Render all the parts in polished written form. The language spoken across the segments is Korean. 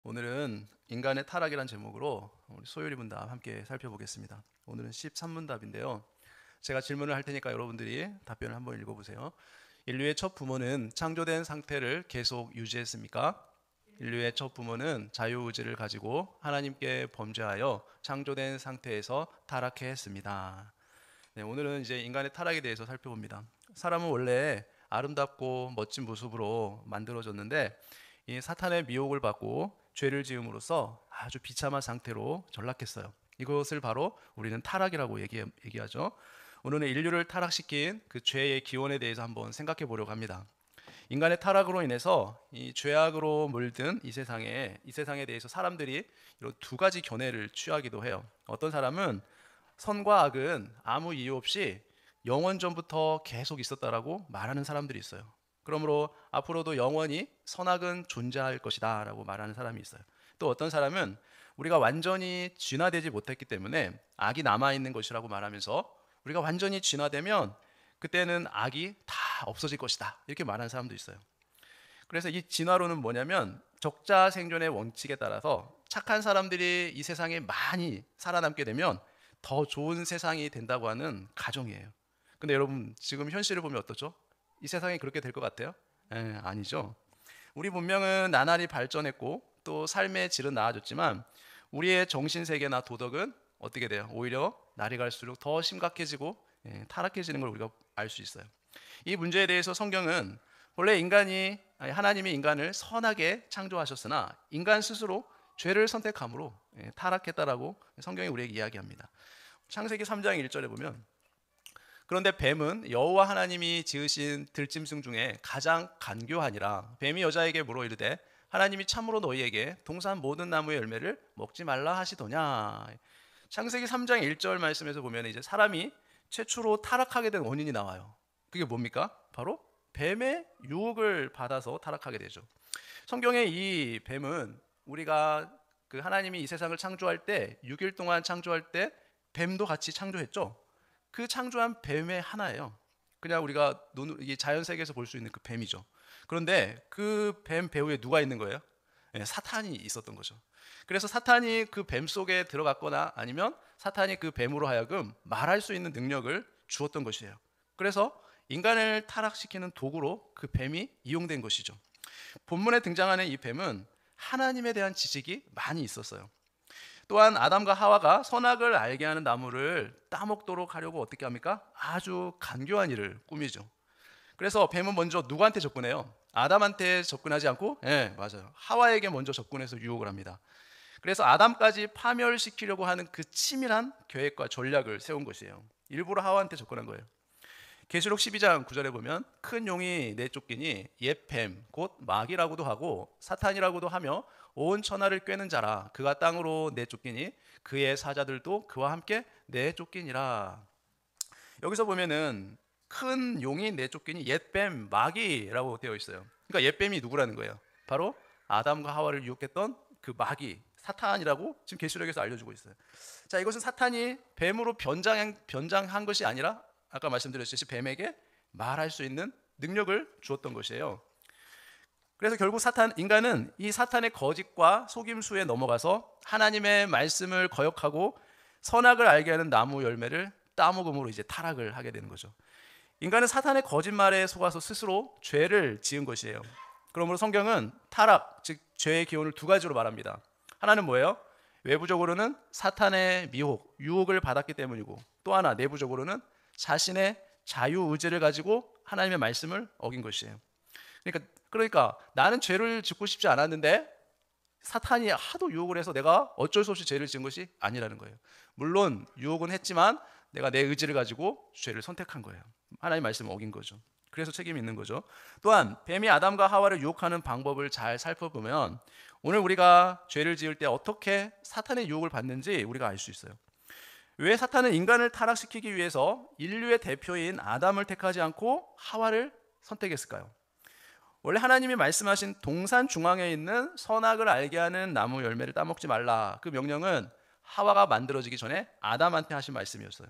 오늘은 인간의 타락이란 제목으로 우리 소율이 문답 함께 살펴보겠습니다. 오늘은 13문답인데요. 제가 질문을 할 테니까 여러분들이 답변을 한번 읽어보세요. 인류의 첫 부모는 창조된 상태를 계속 유지했습니까? 인류의 첫 부모는 자유의지를 가지고 하나님께 범죄하여 창조된 상태에서 타락해 했습니다. 네, 오늘은 이제 인간의 타락에 대해서 살펴봅니다. 사람은 원래 아름답고 멋진 모습으로 만들어졌는데 이 사탄의 미혹을 받고 죄를 지음으로써 아주 비참한 상태로 전락했어요. 이것을 바로 우리는 타락이라고 얘기하죠. 오늘은 인류를 타락시킨 그 죄의 기원에 대해서 한번 생각해 보려고 합니다. 인간의 타락으로 인해서 이 죄악으로 물든 이 세상에 대해서 사람들이 이런 두 가지 견해를 취하기도 해요. 어떤 사람은 선과 악은 아무 이유 없이 영원 전부터 계속 있었다라고 말하는 사람들이 있어요. 그러므로 앞으로도 영원히 선악은 존재할 것이다 라고 말하는 사람이 있어요. 또 어떤 사람은 우리가 완전히 진화되지 못했기 때문에 악이 남아있는 것이라고 말하면서 우리가 완전히 진화되면 그때는 악이 다 없어질 것이다 이렇게 말하는 사람도 있어요. 그래서 이 진화론은 뭐냐면 적자 생존의 원칙에 따라서 착한 사람들이 이 세상에 많이 살아남게 되면 더 좋은 세상이 된다고 하는 가정이에요. 근데 여러분 지금 현실을 보면 어떻죠? 이 세상이 그렇게 될 것 같아요? 아니죠. 우리 문명은 나날이 발전했고 또 삶의 질은 나아졌지만 우리의 정신세계나 도덕은 어떻게 돼요? 오히려 날이 갈수록 더 심각해지고 타락해지는 걸 우리가 알 수 있어요. 이 문제에 대해서 성경은 원래 하나님이 인간을 선하게 창조하셨으나 인간 스스로 죄를 선택함으로 타락했다라고 성경이 우리에게 이야기합니다. 창세기 3장 1절에 보면 그런데 뱀은 여호와 하나님이 지으신 들짐승 중에 가장 간교하니라. 뱀이 여자에게 물어 이르되 하나님이 참으로 너희에게 동산 모든 나무의 열매를 먹지 말라 하시더냐. 창세기 3장 1절 말씀에서 보면 이제 사람이 최초로 타락하게 된 원인이 나와요. 그게 뭡니까? 바로 뱀의 유혹을 받아서 타락하게 되죠. 성경의 이 뱀은 우리가 그 하나님이 이 세상을 창조할 때 6일 동안 창조할 때 뱀도 같이 창조했죠. 그 창조한 뱀의 하나예요. 그냥 우리가 이 자연 세계에서 볼 수 있는 그 뱀이죠. 그런데 그 뱀 배후에 누가 있는 거예요? 사탄이 있었던 거죠. 그래서 사탄이 그 뱀 속에 들어갔거나 아니면 사탄이 그 뱀으로 하여금 말할 수 있는 능력을 주었던 것이에요. 그래서 인간을 타락시키는 도구로 그 뱀이 이용된 것이죠. 본문에 등장하는 이 뱀은 하나님에 대한 지식이 많이 있었어요. 또한 아담과 하와가 선악을 알게 하는 나무를 따먹도록 하려고 어떻게 합니까? 아주 간교한 일을 꾸미죠. 그래서 뱀은 먼저 누구한테 접근해요? 아담한테 접근하지 않고, 맞아요. 하와에게 먼저 접근해서 유혹을 합니다. 그래서 아담까지 파멸시키려고 하는 그 치밀한 계획과 전략을 세운 것이에요. 일부러 하와한테 접근한 거예요. 계시록 12장 9절에 보면 큰 용이 내쫓기니 옛 뱀 곧 마귀라고도 하고 사탄이라고도 하며 온 천하를 꿰는 자라. 그가 땅으로 내쫓기니 그의 사자들도 그와 함께 내쫓기니라. 여기서 보면은 큰 용이 내쫓기니 옛 뱀 마귀라고 되어 있어요. 그러니까 옛 뱀이 누구라는 거예요? 바로 아담과 하와를 유혹했던 그 마귀 사탄이라고 지금 계시록에서 알려주고 있어요. 자, 이것은 사탄이 뱀으로 변장한 것이 아니라 아까 말씀드렸듯이 뱀에게 말할 수 있는 능력을 주었던 것이에요. 그래서 결국 인간은 이 사탄의 거짓과 속임수에 넘어가서 하나님의 말씀을 거역하고 선악을 알게 하는 나무 열매를 따먹음으로 이제 타락을 하게 되는 거죠. 인간은 사탄의 거짓말에 속아서 스스로 죄를 지은 것이에요. 그러므로 성경은 타락, 즉 죄의 기원을 두 가지로 말합니다. 하나는 뭐예요? 외부적으로는 사탄의 유혹을 받았기 때문이고, 또 하나 내부적으로는 자신의 자유의지를 가지고 하나님의 말씀을 어긴 것이에요. 그러니까 나는 죄를 짓고 싶지 않았는데 사탄이 하도 유혹을 해서 내가 어쩔 수 없이 죄를 지은 것이 아니라는 거예요. 물론 유혹은 했지만 내가 내 의지를 가지고 죄를 선택한 거예요. 하나님의 말씀을 어긴 거죠. 그래서 책임이 있는 거죠. 또한 뱀이 아담과 하와를 유혹하는 방법을 잘 살펴보면 오늘 우리가 죄를 지을 때 어떻게 사탄의 유혹을 받는지 우리가 알 수 있어요. 왜 사탄은 인간을 타락시키기 위해서 인류의 대표인 아담을 택하지 않고 하와를 선택했을까요? 원래 하나님이 말씀하신 동산 중앙에 있는 선악을 알게 하는 나무 열매를 따먹지 말라. 그 명령은 하와가 만들어지기 전에 아담한테 하신 말씀이었어요.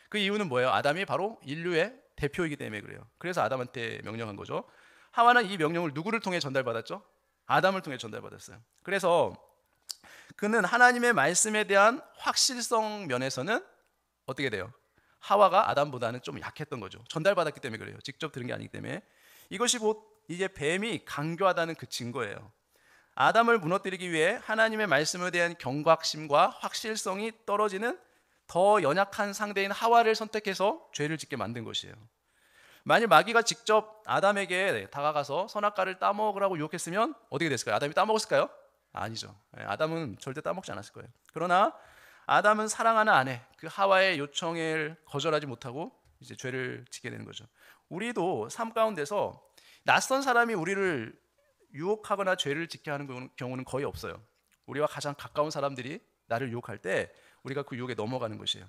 그 이유는 뭐예요? 아담이 바로 인류의 대표이기 때문에 그래요. 그래서 아담한테 명령한 거죠. 하와는 이 명령을 누구를 통해 전달받았죠? 아담을 통해 전달받았어요. 그래서 그는 하나님의 말씀에 대한 확실성 면에서는 어떻게 돼요? 하와가 아담보다는 좀 약했던 거죠. 전달받았기 때문에 그래요. 직접 들은 게 아니기 때문에. 이것이 곧 이제 뱀이 강교하다는 그 증거예요. 아담을 무너뜨리기 위해 하나님의 말씀에 대한 경각심과 확실성이 떨어지는 더 연약한 상대인 하와를 선택해서 죄를 짓게 만든 것이에요. 만일 마귀가 직접 아담에게 다가가서 선악과를 따먹으라고 유혹했으면 어떻게 됐을까요? 아담이 따먹었을까요? 아니죠. 아담은 절대 따먹지 않았을 거예요. 그러나 아담은 사랑하는 아내 그 하와의 요청을 거절하지 못하고 이제 죄를 짓게 되는 거죠. 우리도 삶 가운데서 낯선 사람이 우리를 유혹하거나 죄를 짓게 하는 경우는 거의 없어요. 우리와 가장 가까운 사람들이 나를 유혹할 때 우리가 그 유혹에 넘어가는 것이에요.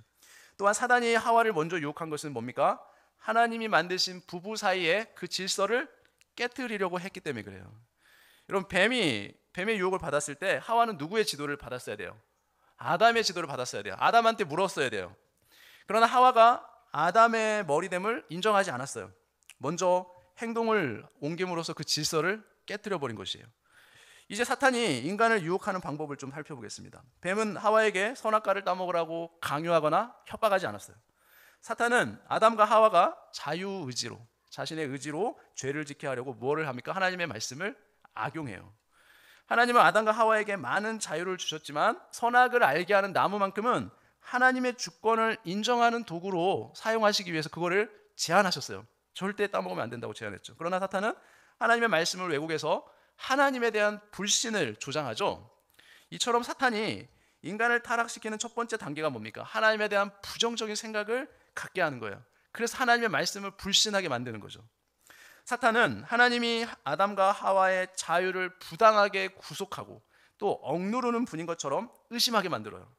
또한 사단이 하와를 먼저 유혹한 것은 뭡니까? 하나님이 만드신 부부 사이의 그 질서를 깨트리려고 했기 때문에 그래요. 여러분, 뱀의 유혹을 받았을 때 하와는 누구의 지도를 받았어야 돼요? 아담의 지도를 받았어야 돼요. 아담한테 물었어야 돼요. 그러나 하와가 아담의 머리됨을 인정하지 않았어요. 먼저 행동을 옮김으로써 그 질서를 깨트려 버린 것이에요. 이제 사탄이 인간을 유혹하는 방법을 좀 살펴보겠습니다. 뱀은 하와에게 선악과를 따먹으라고 강요하거나 협박하지 않았어요. 사탄은 아담과 하와가 자유의지로, 자신의 의지로 죄를 짓게 하려고 뭐를 합니까? 하나님의 말씀을 악용해요. 하나님은 아담과 하와에게 많은 자유를 주셨지만 선악을 알게 하는 나무만큼은 하나님의 주권을 인정하는 도구로 사용하시기 위해서 그거를 제한하셨어요. 절대 따먹으면 안 된다고 제한했죠. 그러나 사탄은 하나님의 말씀을 왜곡해서 하나님에 대한 불신을 조장하죠. 이처럼 사탄이 인간을 타락시키는 첫 번째 단계가 뭡니까? 하나님에 대한 부정적인 생각을 갖게 하는 거예요. 그래서 하나님의 말씀을 불신하게 만드는 거죠. 사탄은 하나님이 아담과 하와의 자유를 부당하게 구속하고 또 억누르는 분인 것처럼 의심하게 만들어요.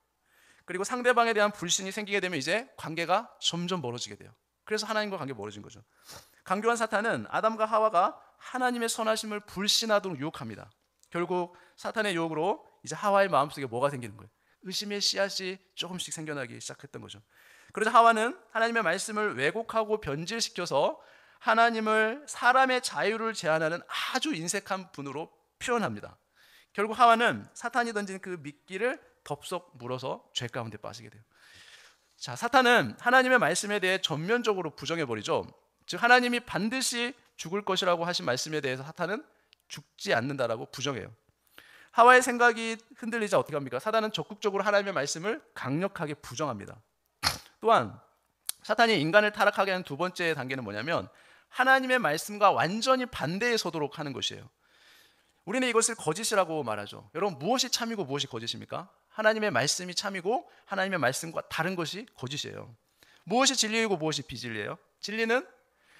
그리고 상대방에 대한 불신이 생기게 되면 이제 관계가 점점 멀어지게 돼요. 그래서 하나님과 관계가 멀어진 거죠. 강교한 사탄은 아담과 하와가 하나님의 선하심을 불신하도록 유혹합니다. 결국 사탄의 유혹으로 이제 하와의 마음속에 뭐가 생기는 거예요? 의심의 씨앗이 조금씩 생겨나기 시작했던 거죠. 그래서 하와는 하나님의 말씀을 왜곡하고 변질시켜서 하나님을 사람의 자유를 제한하는 아주 인색한 분으로 표현합니다. 결국 하와는 사탄이 던진 그 미끼를 덥석 물어서 죄 가운데 빠지게 돼요. 자, 사탄은 하나님의 말씀에 대해 전면적으로 부정해버리죠. 즉 하나님이 반드시 죽을 것이라고 하신 말씀에 대해서 사탄은 죽지 않는다라고 부정해요. 하와의 생각이 흔들리자 어떻게 합니까? 사탄은 적극적으로 하나님의 말씀을 강력하게 부정합니다. 또한 사탄이 인간을 타락하게 하는 두 번째 단계는 뭐냐면 하나님의 말씀과 완전히 반대에 서도록 하는 것이에요. 우리는 이것을 거짓이라고 말하죠. 여러분, 무엇이 참이고 무엇이 거짓입니까? 하나님의 말씀이 참이고 하나님의 말씀과 다른 것이 거짓이에요. 무엇이 진리이고 무엇이 비진리예요? 진리는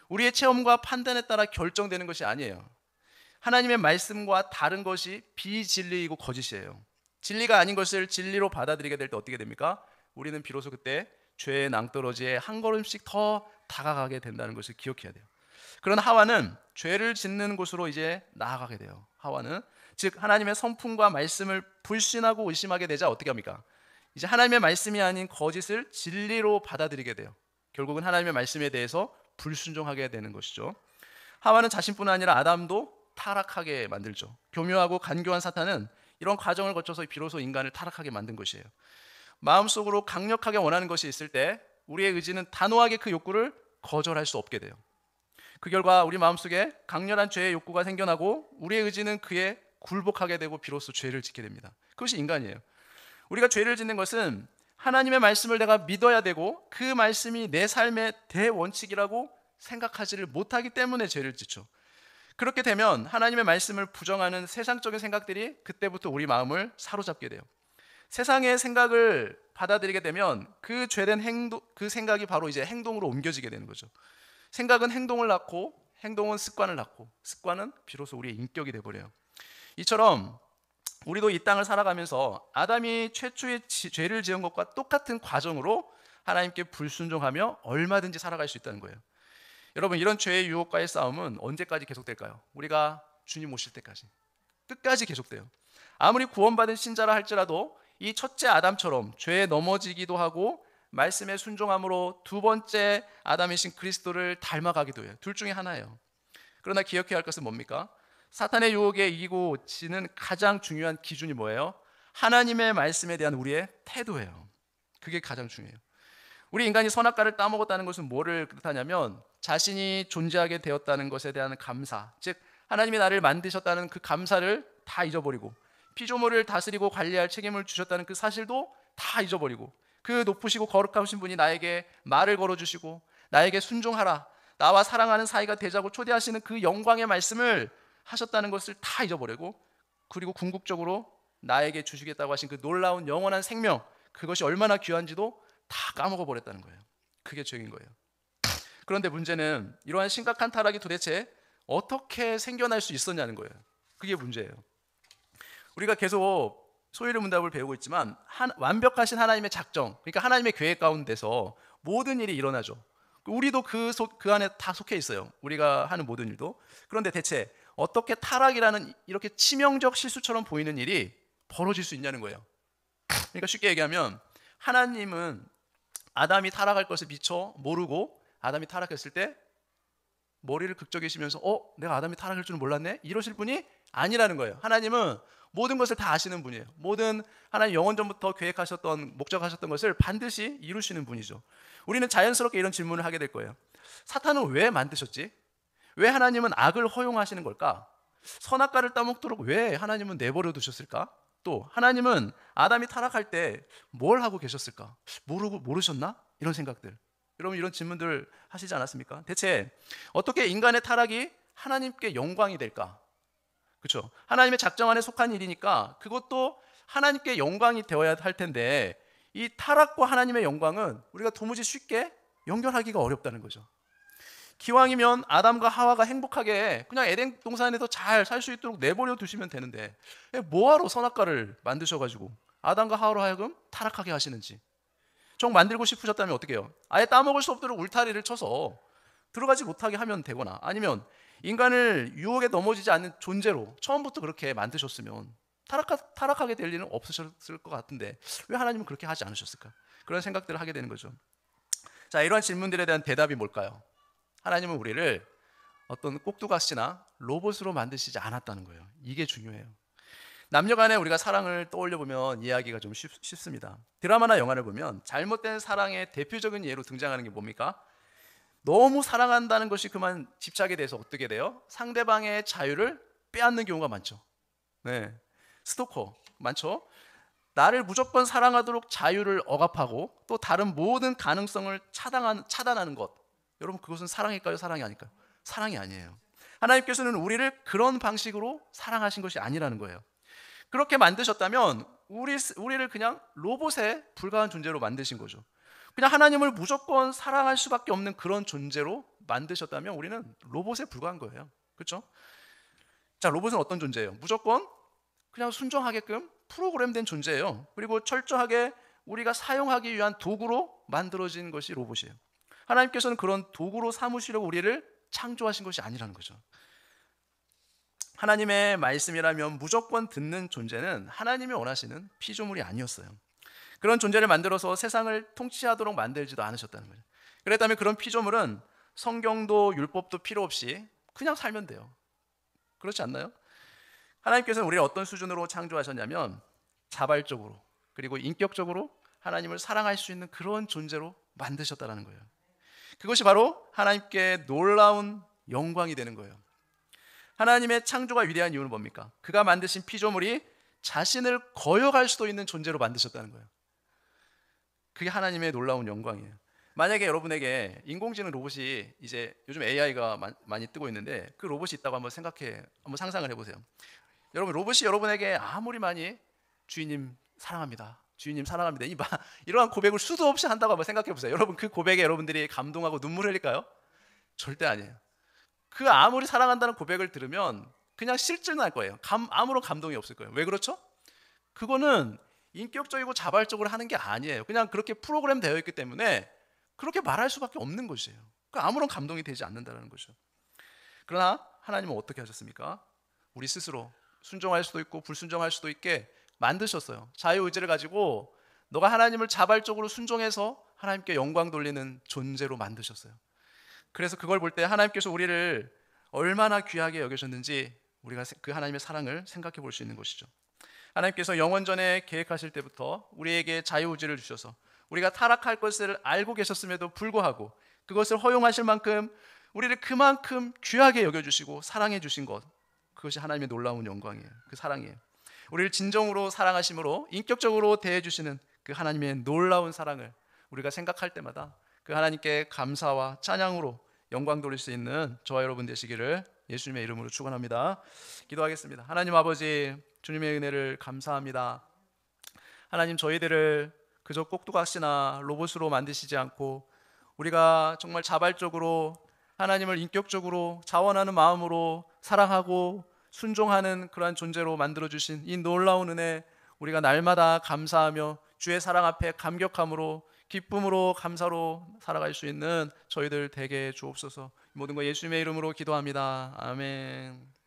우리의 체험과 판단에 따라 결정되는 것이 아니에요. 하나님의 말씀과 다른 것이 비진리이고 거짓이에요. 진리가 아닌 것을 진리로 받아들이게 될 때 어떻게 됩니까? 우리는 비로소 그때 죄의 낭떠러지에 한 걸음씩 더 다가가게 된다는 것을 기억해야 돼요. 그러나 하와는 죄를 짓는 곳으로 이제 나아가게 돼요. 하와는 즉 하나님의 성품과 말씀을 불신하고 의심하게 되자 어떻게 합니까? 이제 하나님의 말씀이 아닌 거짓을 진리로 받아들이게 돼요. 결국은 하나님의 말씀에 대해서 불순종하게 되는 것이죠. 하와는 자신뿐 아니라 아담도 타락하게 만들죠. 교묘하고 간교한 사탄은 이런 과정을 거쳐서 비로소 인간을 타락하게 만든 것이에요. 마음속으로 강력하게 원하는 것이 있을 때 우리의 의지는 단호하게 그 욕구를 거절할 수 없게 돼요. 그 결과 우리 마음속에 강렬한 죄의 욕구가 생겨나고 우리의 의지는 그에 굴복하게 되고 비로소 죄를 짓게 됩니다. 그것이 인간이에요. 우리가 죄를 짓는 것은 하나님의 말씀을 내가 믿어야 되고 그 말씀이 내 삶의 대원칙이라고 생각하지를 못하기 때문에 죄를 짓죠. 그렇게 되면 하나님의 말씀을 부정하는 세상적인 생각들이 그때부터 우리 마음을 사로잡게 돼요. 세상의 생각을 받아들이게 되면 그 죄된 행동, 그 생각이 바로 이제 행동으로 옮겨지게 되는 거죠. 생각은 행동을 낳고 행동은 습관을 낳고 습관은 비로소 우리의 인격이 되어버려요. 이처럼 우리도 이 땅을 살아가면서 아담이 최초의 죄를 지은 것과 똑같은 과정으로 하나님께 불순종하며 얼마든지 살아갈 수 있다는 거예요. 여러분, 이런 죄의 유혹과의 싸움은 언제까지 계속될까요? 우리가 주님 오실 때까지 끝까지 계속돼요. 아무리 구원받은 신자라 할지라도 이 첫째 아담처럼 죄에 넘어지기도 하고 말씀에 순종함으로 두 번째 아담이신 그리스도를 닮아가기도 해요. 둘 중에 하나예요. 그러나 기억해야 할 것은 뭡니까? 사탄의 유혹에 이기고 지는 가장 중요한 기준이 뭐예요? 하나님의 말씀에 대한 우리의 태도예요. 그게 가장 중요해요. 우리 인간이 선악과를 따먹었다는 것은 뭐를 뜻하냐면 자신이 존재하게 되었다는 것에 대한 감사, 즉 하나님이 나를 만드셨다는 그 감사를 다 잊어버리고 피조물을 다스리고 관리할 책임을 주셨다는 그 사실도 다 잊어버리고 그 높으시고 거룩하신 분이 나에게 말을 걸어주시고 나에게 순종하라, 나와 사랑하는 사이가 되자고 초대하시는 그 영광의 말씀을 하셨다는 것을 다 잊어버리고, 그리고 궁극적으로 나에게 주시겠다고 하신 그 놀라운 영원한 생명, 그것이 얼마나 귀한지도 다 까먹어 버렸다는 거예요. 그게 죄인 거예요. 그런데 문제는 이러한 심각한 타락이 도대체 어떻게 생겨날 수 있었냐는 거예요. 그게 문제예요. 우리가 계속 소유의 문답을 배우고 있지만 완벽하신 하나님의 작정, 그러니까 하나님의 계획 가운데서 모든 일이 일어나죠. 우리도 그 안에 다 속해 있어요. 우리가 하는 모든 일도. 그런데 대체 어떻게 타락이라는 이렇게 치명적 실수처럼 보이는 일이 벌어질 수 있냐는 거예요. 그러니까 쉽게 얘기하면 하나님은 아담이 타락할 것을 미처 모르고 아담이 타락했을 때 머리를 극적이시면서 내가 아담이 타락할 줄은 몰랐네? 이러실 분이 아니라는 거예요. 하나님은 모든 것을 다 아시는 분이에요. 모든 하나님 영원전부터 계획하셨던, 목적하셨던 것을 반드시 이루시는 분이죠. 우리는 자연스럽게 이런 질문을 하게 될 거예요. 사탄은 왜 만드셨지? 왜 하나님은 악을 허용하시는 걸까? 선악과를 따먹도록 왜 하나님은 내버려 두셨을까? 또 하나님은 아담이 타락할 때 뭘 하고 계셨을까? 모르셨나? 이런 생각들. 여러분 이런 질문들 하시지 않았습니까? 대체 어떻게 인간의 타락이 하나님께 영광이 될까? 그렇죠? 하나님의 작정 안에 속한 일이니까 그것도 하나님께 영광이 되어야 할 텐데 이 타락과 하나님의 영광은 우리가 도무지 쉽게 연결하기가 어렵다는 거죠. 기왕이면 아담과 하와가 행복하게 그냥 에덴 동산에서 잘 살 수 있도록 내버려 두시면 되는데 뭐하러 선악과를 만드셔가지고 아담과 하와로 하여금 타락하게 하시는지. 정 만들고 싶으셨다면 어떻게 해요? 아예 따먹을 수 없도록 울타리를 쳐서 들어가지 못하게 하면 되거나, 아니면 인간을 유혹에 넘어지지 않는 존재로 처음부터 그렇게 만드셨으면 타락하게 될 일은 없으셨을 것 같은데 왜 하나님은 그렇게 하지 않으셨을까? 그런 생각들을 하게 되는 거죠. 자, 이러한 질문들에 대한 대답이 뭘까요? 하나님은 우리를 어떤 꼭두각시나 로봇으로 만드시지 않았다는 거예요. 이게 중요해요. 남녀간에 우리가 사랑을 떠올려 보면 이해하기가 좀 쉽습니다. 드라마나 영화를 보면 잘못된 사랑의 대표적인 예로 등장하는 게 뭡니까? 너무 사랑한다는 것이 그만 집착에 대해서 어떻게 돼요? 상대방의 자유를 빼앗는 경우가 많죠. 네, 스토커 많죠. 나를 무조건 사랑하도록 자유를 억압하고 또 다른 모든 가능성을 차단하는 것. 여러분 그것은 사랑일까요? 사랑이 아닐까요? 사랑이 아니에요. 하나님께서는 우리를 그런 방식으로 사랑하신 것이 아니라는 거예요. 그렇게 만드셨다면 우리를 그냥 로봇에 불과한 존재로 만드신 거죠. 그냥 하나님을 무조건 사랑할 수밖에 없는 그런 존재로 만드셨다면 우리는 로봇에 불과한 거예요. 그렇죠? 자, 로봇은 어떤 존재예요? 무조건 그냥 순종하게끔 프로그램된 존재예요. 그리고 철저하게 우리가 사용하기 위한 도구로 만들어진 것이 로봇이에요. 하나님께서는 그런 도구로 삼으시려고 우리를 창조하신 것이 아니라는 거죠. 하나님의 말씀이라면 무조건 듣는 존재는 하나님이 원하시는 피조물이 아니었어요. 그런 존재를 만들어서 세상을 통치하도록 만들지도 않으셨다는 거예요. 그랬다면 그런 피조물은 성경도 율법도 필요 없이 그냥 살면 돼요. 그렇지 않나요? 하나님께서는 우리를 어떤 수준으로 창조하셨냐면 자발적으로 그리고 인격적으로 하나님을 사랑할 수 있는 그런 존재로 만드셨다는 거예요. 그것이 바로 하나님께 놀라운 영광이 되는 거예요. 하나님의 창조가 위대한 이유는 뭡니까? 그가 만드신 피조물이 자신을 거역할 수도 있는 존재로 만드셨다는 거예요. 그게 하나님의 놀라운 영광이에요. 만약에 여러분에게 인공지능 로봇이 이제 요즘 AI가 많이 뜨고 있는데 그 로봇이 있다고 한번 상상을 해보세요. 여러분 로봇이 여러분에게 아무리 많이 주인님 사랑합니다, 주인님 사랑합니다 이러한 고백을 수도 없이 한다고 한번 생각해 보세요. 여러분 그 고백에 여러분들이 감동하고 눈물 흘릴까요? 절대 아니에요. 그 아무리 사랑한다는 고백을 들으면 그냥 실증날 거예요. 아무런 감동이 없을 거예요. 왜 그렇죠? 그거는 인격적이고 자발적으로 하는 게 아니에요. 그냥 그렇게 프로그램 되어 있기 때문에 그렇게 말할 수밖에 없는 것이에요. 그러니까 아무런 감동이 되지 않는다는 거죠. 그러나 하나님은 어떻게 하셨습니까? 우리 스스로 순종할 수도 있고 불순종할 수도 있게 만드셨어요. 자유의지를 가지고 너가 하나님을 자발적으로 순종해서 하나님께 영광 돌리는 존재로 만드셨어요. 그래서 그걸 볼 때 하나님께서 우리를 얼마나 귀하게 여기셨는지 우리가 그 하나님의 사랑을 생각해 볼 수 있는 것이죠. 하나님께서 영원전에 계획하실 때부터 우리에게 자유의지를 주셔서 우리가 타락할 것을 알고 계셨음에도 불구하고 그것을 허용하실 만큼 우리를 그만큼 귀하게 여겨주시고 사랑해 주신 것, 그것이 하나님의 놀라운 영광이에요. 그 사랑이에요. 우리를 진정으로 사랑하심으로 인격적으로 대해주시는 그 하나님의 놀라운 사랑을 우리가 생각할 때마다 그 하나님께 감사와 찬양으로 영광 돌릴 수 있는 저와 여러분 되시기를 예수님의 이름으로 축원합니다. 기도하겠습니다. 하나님 아버지, 주님의 은혜를 감사합니다. 하나님, 저희들을 그저 꼭두각시나 로봇으로 만드시지 않고 우리가 정말 자발적으로 하나님을 인격적으로 자원하는 마음으로 사랑하고 순종하는 그러한 존재로 만들어주신 이 놀라운 은혜, 우리가 날마다 감사하며 주의 사랑 앞에 감격함으로 기쁨으로 감사로 살아갈 수 있는 저희들 되게 주옵소서. 모든 거 예수님의 이름으로 기도합니다. 아멘.